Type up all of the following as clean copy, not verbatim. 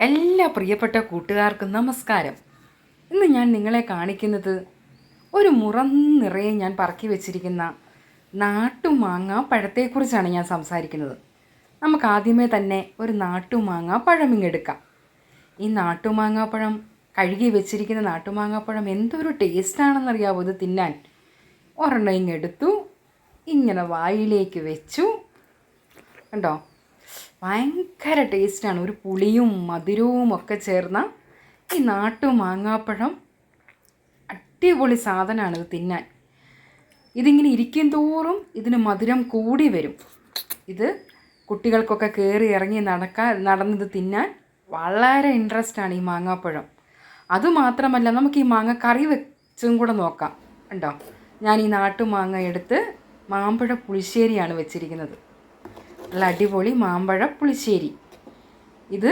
എല്ലാ പ്രിയപ്പെട്ട കൂട്ടുകാർക്കും നമസ്കാരം. ഇന്ന് ഞാൻ നിങ്ങളെ കാണിക്കുന്നത് ഒരു മുറം നിറയെ ഞാൻ പറക്കി വെച്ചിരിക്കുന്ന നാട്ടുമാങ്ങ പഴത്തെക്കുറിച്ചാണ് ഞാൻ സംസാരിക്കുന്നത്. നമുക്ക് ആദ്യമേ തന്നെ ഒരു നാട്ടുമാങ്ങ പഴമിങ്ങെടുക്കാം. ഈ നാട്ടുമാങ്ങാപ്പഴം കഴുകി വെച്ചിരിക്കുന്ന നാട്ടുമാങ്ങാപ്പഴം എന്തൊരു ടേസ്റ്റാണെന്നറിയാവോ ഇത് തിന്നാൻ. ഒരെണ്ണം ഇങ്ങെടുത്തു, ഇങ്ങനെ വായിലേക്ക് വെച്ചു. കണ്ടോ, ഭയങ്കര ടേസ്റ്റാണ്. ഒരു പുളിയും മധുരവും ഒക്കെ ചേർന്ന ഈ നാട്ടുമാങ്ങാപ്പഴം അടിപൊളി സാധനമാണ് ഇത് തിന്നാൻ. ഇതിങ്ങനെ ഇരിക്കും തോറും ഇതിന് മധുരം കൂടി വരും. ഇത് കുട്ടികൾക്കൊക്കെ കയറി ഇറങ്ങി നടന്നത് തിന്നാൻ വളരെ ഇൻട്രസ്റ്റാണ് ഈ മാങ്ങാപ്പഴം. അതുമാത്രമല്ല, നമുക്ക് ഈ മാങ്ങ കറി വെച്ചും കൂടെ നോക്കാം. ഉണ്ടോ, ഞാൻ ഈ നാട്ടുമാങ്ങ എടുത്ത് മാമ്പഴ പുളിശ്ശേരിയാണ് വെച്ചിരിക്കുന്നത്. നല്ല അടിപൊളി മാമ്പഴ പുളിശ്ശേരി. ഇത്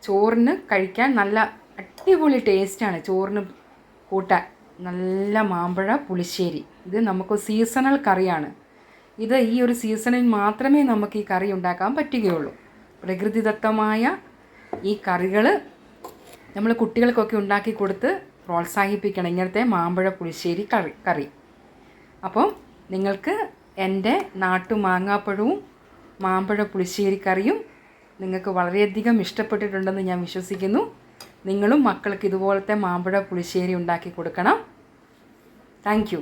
ചോറിന് കഴിക്കാൻ നല്ല അടിപൊളി ടേസ്റ്റാണ്. ചോറിന് കൂട്ടാൻ നല്ല മാമ്പഴ പുളിശ്ശേരി. ഇത് നമുക്ക് സീസണൽ കറിയാണ്. ഇത് ഈ ഒരു സീസണിൽ മാത്രമേ നമുക്ക് ഈ കറി ഉണ്ടാക്കാൻ പറ്റുകയുള്ളൂ. പ്രകൃതിദത്തമായ ഈ കറികൾ നമ്മൾ കുട്ടികൾക്കൊക്കെ ഉണ്ടാക്കി കൊടുത്ത് പ്രോത്സാഹിപ്പിക്കണം, ഇങ്ങനത്തെ മാമ്പഴ പുളിശ്ശേരി കറി. അപ്പം നിങ്ങൾക്ക് എൻ്റെ നാട്ടുമാങ്ങാപ്പഴവും മാമ്പഴ പുളിശ്ശേരി കറിയും നിങ്ങൾക്ക് വളരെയധികം ഇഷ്ടപ്പെട്ടിട്ടുണ്ടെന്ന് ഞാൻ വിശ്വസിക്കുന്നു. നിങ്ങളും മക്കൾക്ക് ഇതുപോലത്തെ മാമ്പഴ പുളിശ്ശേരി ഉണ്ടാക്കി കൊടുക്കണം. Thank you.